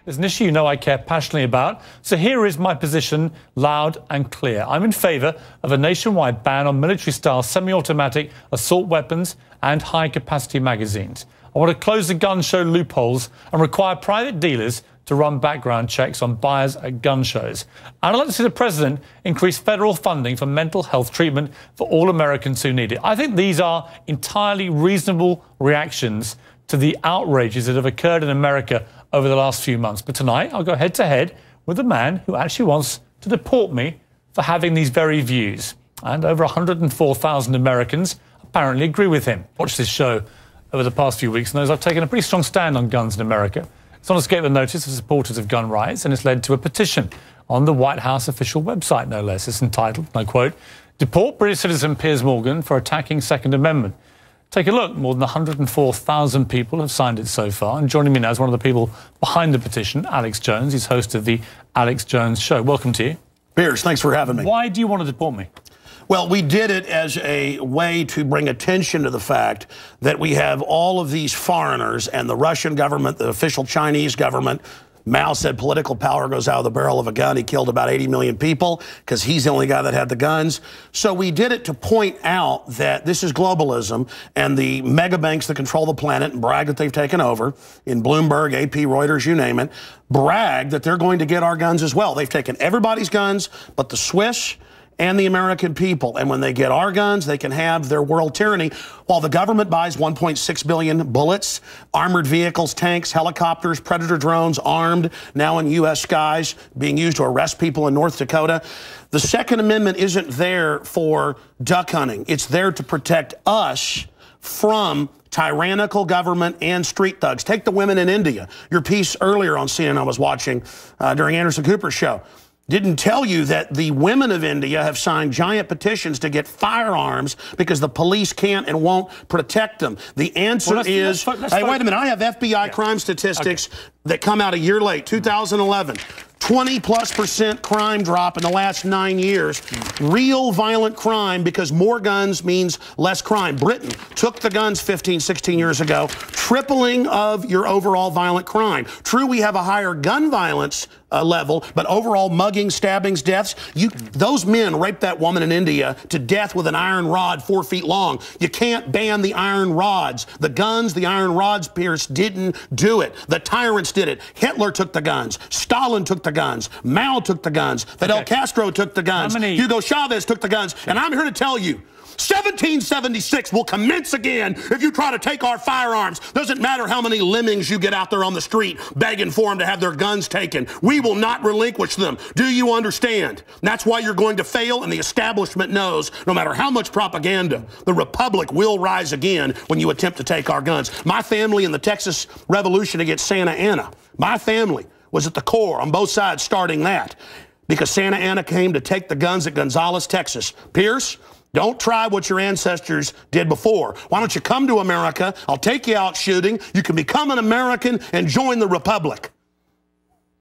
It's an issue you know I care passionately about. So here is my position, loud and clear. I'm in favour of a nationwide ban on military-style semi-automatic assault weapons and high-capacity magazines. I want to close the gun show loopholes and require private dealers to run background checks on buyers at gun shows. And I'd like to see the President increase federal funding for mental health treatment for all Americans who need it. I think these are entirely reasonable reactions to the outrages that have occurred in America over the last few months. But tonight, I'll go head-to-head with a man who actually wants to deport me for having these very views. And over 104,000 Americans apparently agree with him. Watch this show over the past few weeks, and those I've taken a pretty strong stand on guns in America. It's not escaped the notice of supporters of gun rights, and it's led to a petition on the White House official website, no less. It's entitled, and I quote, "Deport British citizen Piers Morgan for attacking Second Amendment." Take a look. More than 104,000 people have signed it so far. And joining me now is one of the people behind the petition, Alex Jones. He's host of the Alex Jones Show. Welcome to you. Piers, thanks for having me. Why do you want to deport me? Well, we did it as a way to bring attention to the fact that we have all of these foreigners and the Russian government, the official Chinese government. Mao said political power goes out of the barrel of a gun. He killed about 80 million people because he's the only guy that had the guns. So we did it to point out that this is globalism, and the mega banks that control the planet and brag that they've taken over, in Bloomberg, AP, Reuters, you name it, brag that they're going to get our guns as well. They've taken everybody's guns but the Swiss and the American people. And when they get our guns, they can have their world tyranny while the government buys 1.6 billion bullets, armored vehicles, tanks, helicopters, Predator drones, armed, now in U.S. skies, being used to arrest people in North Dakota. The Second Amendment isn't there for duck hunting. It's there to protect us from tyrannical government and street thugs. Take the women in India. Your piece earlier on CNN I was watching during Anderson Cooper's show didn't tell you that the women of India have signed giant petitions to get firearms because the police can't and won't protect them. The answer is, hey, wait a minute, I have FBI crime statistics that come out a year late, 2011. 20+% crime drop in the last 9 years. Real violent crime, because more guns means less crime. Britain took the guns 15, 16 years ago, tripling of your overall violent crime. True, we have a higher gun violence level, but overall mugging, stabbings, deaths, those men raped that woman in India to death with an iron rod 4 feet long. You can't ban the iron rods. The guns, the iron rods, Pierce, didn't do it. The tyrants did it. Hitler took the guns. Stalin took the guns. Mao took the guns. Fidel Castro took the guns. Hugo Chavez took the guns. And I'm here to tell you, 1776 will commence again if you try to take our firearms. Doesn't matter how many lemmings you get out there on the street begging for them to have their guns taken. We will not relinquish them. Do you understand? That's why you're going to fail, and the establishment knows no matter how much propaganda, the Republic will rise again when you attempt to take our guns. My family in the Texas Revolution against Santa Anna, my family was at the core on both sides starting that because Santa Anna came to take the guns at Gonzales, Texas. Pierce, don't try what your ancestors did before. Why don't you come to America? I'll take you out shooting. You can become an American and join the Republic.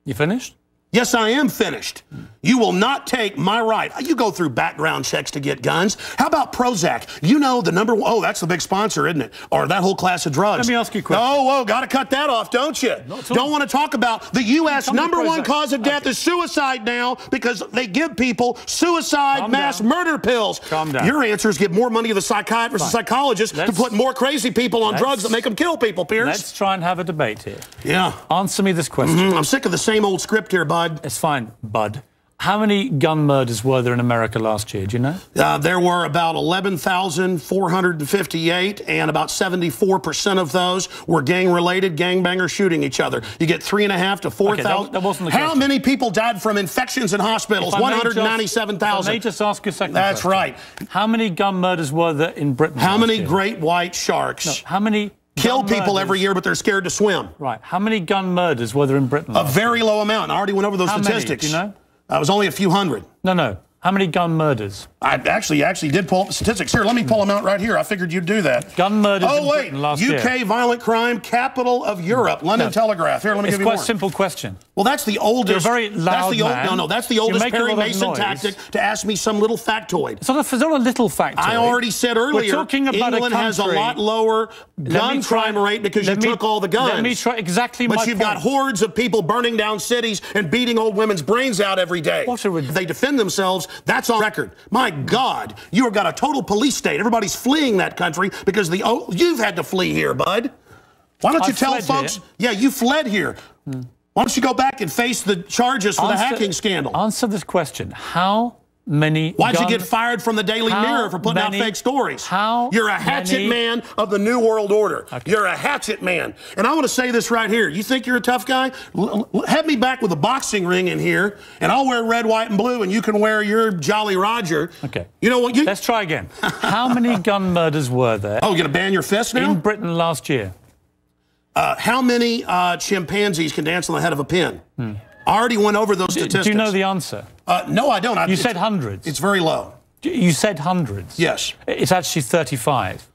You finished? Yes, I am finished. You will not take my right. You go through background checks to get guns. How about Prozac? You know the number one, oh, that's the big sponsor, isn't it? Or that whole class of drugs. Let me ask you a question. Oh, got to cut that off, don't you? Don't want to talk about the U.S. number one cause of death is suicide now because they give people suicide mass murder pills. Calm down. Your answer is give more money to the psychiatrists and psychologists to put more crazy people on drugs that make them kill people, Pierce. Let's try and have a debate here. Yeah. Answer me this question. I'm sick of the same old script here, bud. It's fine, bud. How many gun murders were there in America last year? Do you know? There were about 11,458, and about 74% of those were gang-related, gangbangers shooting each other. You get 3,500 to 4,000. That wasn't the How question. many people died from infections in hospitals? 197,000. Let me just ask you a second That's question. right. How many gun murders were there in Britain How many year? great white sharks How many kill people every year, but they're scared to swim? Right. How many gun murders were there in Britain A very low amount. I already went over those statistics. Many, do you know? It was only a few hundred. No. How many gun murders? I actually did pull up the statistics. Here, let me pull them out right here. I figured you'd do that. Gun murders in Britain last year. UK violent crime, capital of Europe. London Telegraph. Here, let me give you more. It's quite a simple question. Well, that's the oldest. You're a very loud man. No, that's the oldest Perry Mason tactic to ask me some little factoid. It's not a little factoid. I already said earlier, We're talking about England has a lot lower gun crime rate because you took all the guns. Let me try exactly my point. But you've got hordes of people burning down cities and beating old women's brains out every day. They defend themselves. That's on record. My God, you have got a total police state. Everybody's fleeing that country because you've had to flee here, bud. Why don't you tell folks? Yeah, you fled here. Why don't you go back and face the charges for the hacking scandal? Answer this question. How many? Why'd you get fired from the Daily Mirror for putting out fake stories? You're a hatchet man of the New World Order. You're a hatchet man. And I want to say this right here. You think you're a tough guy? Have me back with a boxing ring in here, and I'll wear red, white, and blue, and you can wear your Jolly Roger. Okay. You know what? Let's try again. How many gun murders were there? Oh, you're going to ban your fist now? In Britain last year. How many chimpanzees can dance on the head of a pin? I already went over those statistics. Do you know the answer? No, I don't. You said hundreds. It's very low. You said hundreds. Yes. It's actually 35.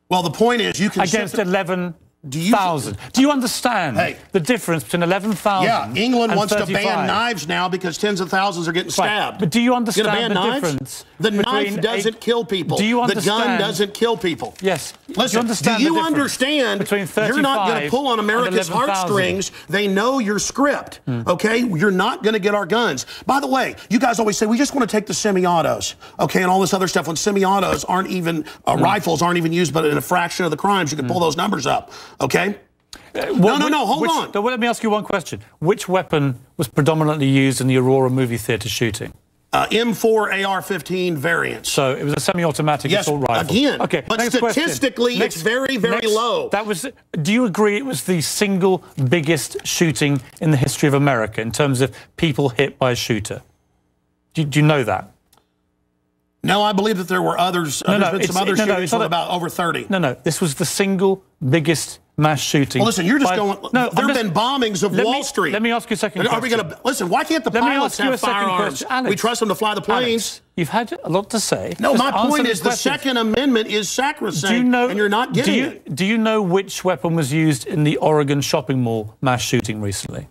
Well, the point is you can... Against 11,000. Do you understand the difference between 11,000 Yeah, England and wants 35? to ban knives now because tens of thousands are getting stabbed. But do you understand the knives? difference? The knife doesn't kill people. Do you understand? The gun doesn't kill people. Yes. Listen, do you understand you're not going to pull on America's heartstrings? They know your script, okay? You're not going to get our guns. By the way, you guys always say, we just want to take the semi-autos, okay, and all this other stuff when semi-autos aren't even, rifles aren't even used but in a fraction of the crimes. You can pull those numbers up, okay? No, hold on. Let me ask you one question. Which weapon was predominantly used in the Aurora movie theatre shooting? M4 AR-15 variants. So it was a semi-automatic assault rifle. Again. Okay, but statistically, it's very, very low. Do you agree it was the single biggest shooting in the history of America in terms of people hit by a shooter? Do you know that? No, I believe that there were others. There's been some other shootings with about over 30. No, this was the single biggest mass shooting. Well, listen, you're just going... there have been bombings of Wall Street. Let me ask you a second question. Are we going to... Listen, why can't the pilots have firearms? We trust them to fly the planes. Alex, you've had a lot to say. No, my point is the Second Amendment is sacrosanct, and you're not getting it. Do you know which weapon was used in the Oregon shopping mall mass shooting recently?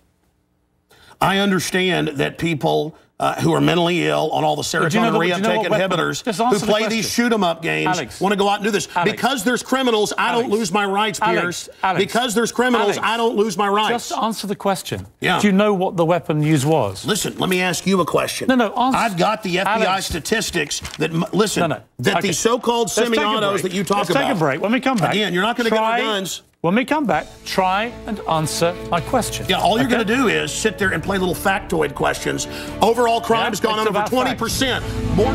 I understand that people... who are mentally ill on all the serotonin reuptake inhibitors, who play these shoot-em-up games, want to go out and do this. Because there's criminals, I don't lose my rights, Piers. Because there's criminals, I don't lose my rights. Just answer the question. Yeah. Do you know what the weapon used was? Listen, let me ask you a question. Answer. I've got the FBI statistics that, that these so-called semi-autos that you talk about. Let's take a break. When we come back... Again, you're not going to get our guns. When we come back, try and answer my question. Yeah, all you're going to do is sit there and play little factoid questions. Overall crime's gone up over 20%. More.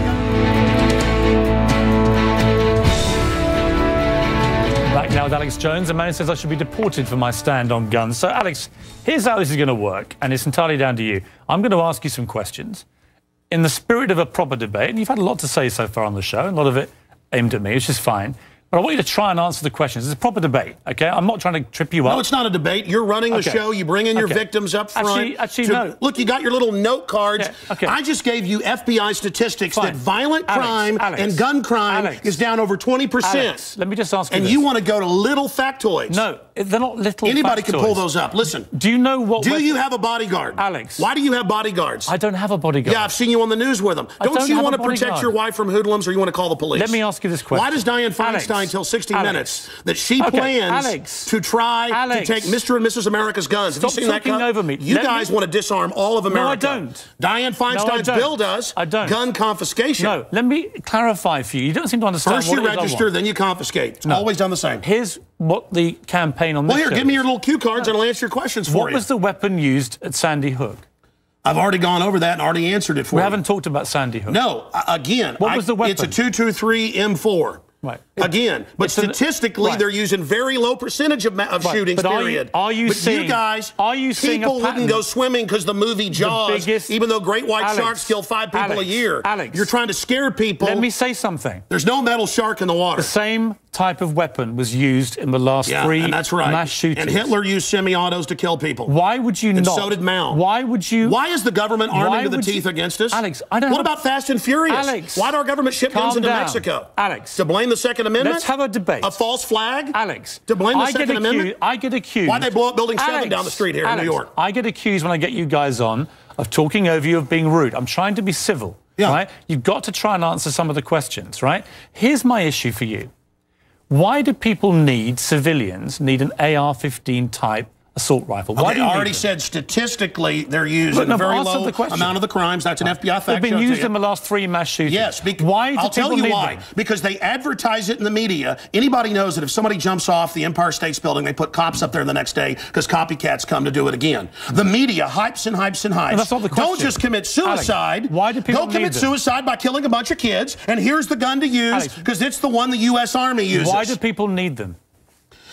Back now with Alex Jones. A man says I should be deported for my stand on guns. So, Alex, here's how this is going to work, and it's entirely down to you. I'm going to ask you some questions. In the spirit of a proper debate, and you've had a lot to say so far on the show, and a lot of it aimed at me, which is fine. But I want you to try and answer the questions. It's a proper debate, okay? I'm not trying to trip you up. No, it's not a debate. You're running the show. You bring in your victims up front. Actually, no. Look, you got your little note cards. I just gave you FBI statistics that violent crime and gun crime is down over 20%. Alex, let me just ask you And this. you want to go to little factoids. No, they're not little Anybody factoids. can pull those up. Listen. Do you know what... Do you have a bodyguard? Alex. Why do you have bodyguards? I don't have a bodyguard. Yeah, I've seen you on the news with them. Don't you want to protect your wife from hoodlums, or you want to call the police? Let me ask you this question. Why does Dianne Feinstein tell 60 Minutes that she plans to try to take Mr. and Mrs. America's guns? Stop talking over me. You guys want to disarm all of America. No, I don't. Dianne Feinstein's bill does gun confiscation. No, let me clarify for you. You don't seem to understand First you register, then you confiscate. It's always done the same. Here's what the campaign on this Well, here, give me your little cue cards and I'll answer your questions for you. What was the weapon used at Sandy Hook? I've already gone over that and already answered it for you. We haven't talked about Sandy Hook. No, again, what was the weapon? It's a 223 M4. Right. Again, but statistically, they're using very low percentage of shootings, period. You guys, people wouldn't go swimming because the movie Jaws, even though great white sharks kill 5 people a year. Alex, you're trying to scare people. Let me say something. There's no metal shark in the water. The same type of weapon was used in the last three that's right. mass shootings. And Hitler used semi-autos to kill people. Why would you not? And so did Mao. Why would you? Why is the government arming to the teeth against us? Alex, I don't What about Fast and Furious? Alex, why did our government ship guns into down. Mexico? Alex. To blame the Second Amendment? Let's have a debate. A false flag? Alex. To blame the Second Amendment? I get accused. Why'd they blow up Building 7 down the street here in New York? I get accused when I get you guys on of talking over you, of being rude. I'm trying to be civil, right? You've got to try and answer some of the questions, right? Here's my issue for you. Why do people civilians need an AR-15 type assault rifle? Why do you I already said statistically they're used in a very low amount of the crimes. That's an FBI fact. They've been used in the last 3 mass shootings. Yes. Why do I'll tell you why. them? Because they advertise it in the media. Anybody knows that if somebody jumps off the Empire State Building, they put cops up there the next day because copycats come to do it again. The media hypes and hypes and hypes. No, that's not the question. Don't just commit suicide. Alex, why do people Go commit suicide by killing a bunch of kids, and here's the gun to use because it's the one the U.S. Army uses. Why do people need them?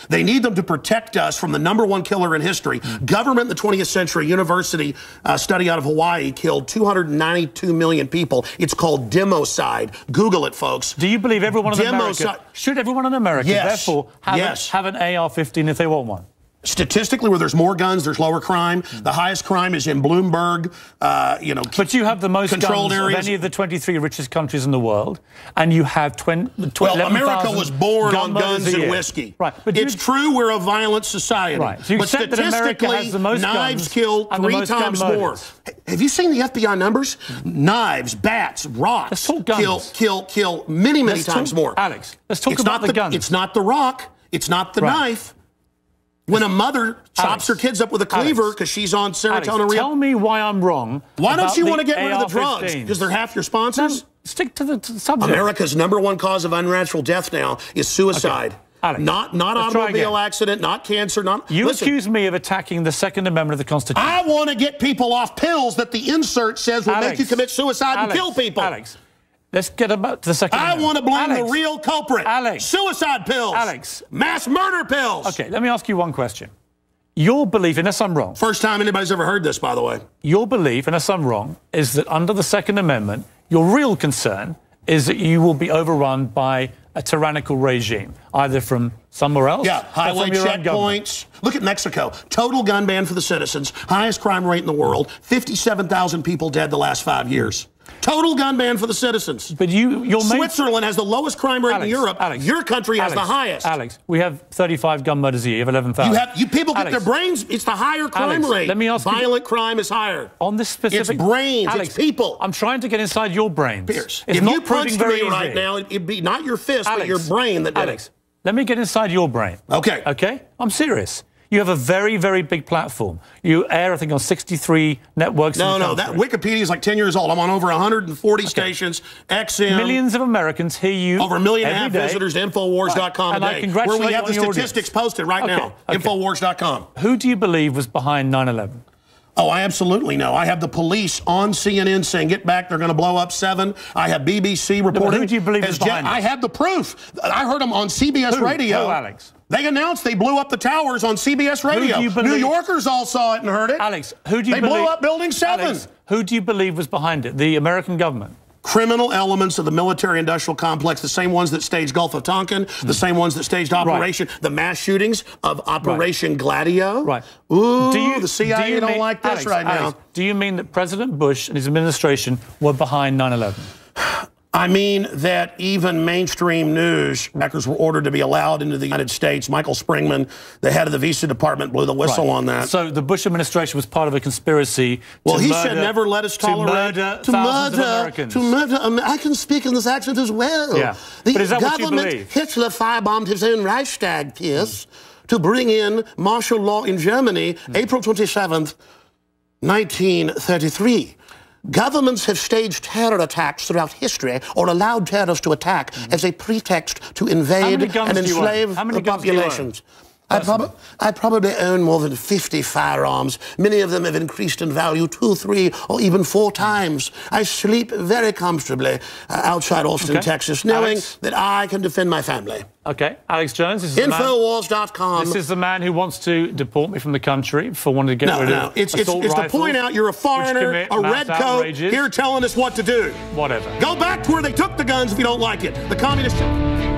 They need them to protect us from the #1 killer in history. Government in the 20th century, university study out of Hawaii killed 292 million people. It's called democide. Google it, folks. Do you believe everyone in America, should everyone in America, therefore, have an AR-15 if they want one? Statistically, where there's more guns, there's lower crime. The highest crime is in Bloomberg, But you have the most controlled guns areas. of any of the 23 richest countries in the world, and you have Well, America was born on guns and whiskey. Right. But it's true we're a violent society. Right. So you but said that America has the most knives guns kill and the 3 most gun times more. murders. Have you seen the FBI numbers? Knives, bats, rocks kill many times more. Alex, let's talk about the guns. It's not the rock. It's not the knife. When a mother chops her kids up with a cleaver because she's on serotonin. Tell me why I'm wrong. Why don't you want to get rid of the drugs? Because they're half your sponsors? No, stick to the subject. America's #1 cause of unnatural death now is suicide. Okay. Alex, not automobile accident, not cancer, not... You accuse me of attacking the Second Amendment of the Constitution. I want to get people off pills that the insert says will make you commit suicide and kill people. Alex, let's get about to the Second Amendment. I want to blame the real culprit. Suicide pills. Mass murder pills. Okay, let me ask you one question. Your belief, unless I'm wrong... First time anybody's ever heard this, by the way. Your belief, unless I'm wrong, is that under the Second Amendment, your real concern is that you will be overrun by a tyrannical regime, either from somewhere else or highway from your own checkpoints. Look at Mexico. Total gun ban for the citizens. Highest crime rate in the world. 57,000 people dead the last 5 years. Total gun ban for the citizens. But Switzerland has the lowest crime rate in Europe. Your country has the highest. Alex, we have 35 gun murders a year. You have 11,000. You people get their brains. It's the higher crime rate. Let me ask Violent crime is higher. On this specific... It's brains. It's people. I'm trying to get inside your brains. Piers, it's if not you punched me right easy. now, it'd be not your fist, but your brain that did it. Let me get inside your brain. Okay. Okay? I'm serious. You have a very, very big platform. You air, I think, on 63 networks. No, that Wikipedia is like 10 years old. I'm on over 140 stations. XM. Millions of Americans hear you. Over 1.5 million visitors to Infowars.com today. I congratulate where we have the on statistics posted right now. Infowars.com. Who do you believe was behind 9/11? Oh, I absolutely know. I have the police on CNN saying, get back, they're going to blow up 7. I have BBC reporting. Who do you believe is behind I have the proof. I heard them on CBS Radio. Who, Alex? They announced they blew up the towers on CBS Radio. New Yorkers all saw it and heard it. Alex, who do you believe? They blew up Building 7. Alex, who do you believe was behind it? The American government? Criminal elements of the military-industrial complex, the same ones that staged Gulf of Tonkin, the same ones that staged the mass shootings of Operation Gladio. Right. Ooh, the CIA don't like this now. Do you mean that President Bush and his administration were behind 9/11? I mean that even mainstream news records were ordered to be allowed into the United States. Michael Springman, the head of the Visa Department, blew the whistle on that. So the Bush administration was part of a conspiracy he said never let us tolerate to murder Americans. I can speak in this accent as well. Yeah. But is that what you believe? Hitler firebombed his own Reichstag, Piers, to bring in martial law in Germany, April 27th, 1933. Governments have staged terror attacks throughout history or allowed terrorists to attack as a pretext to invade and enslave the populations. I probably own more than 50 firearms. Many of them have increased in value 2, 3, or even 4 times. I sleep very comfortably outside Austin, Texas, knowing that I can defend my family. Okay, Alex Jones, this is Infowars.com. This is the man who wants to deport me from the country for wanting to get rid of it's to point out you're a foreigner, a red coat, here telling us what to do. Whatever. Go back to where they took the guns if you don't like it. The communist...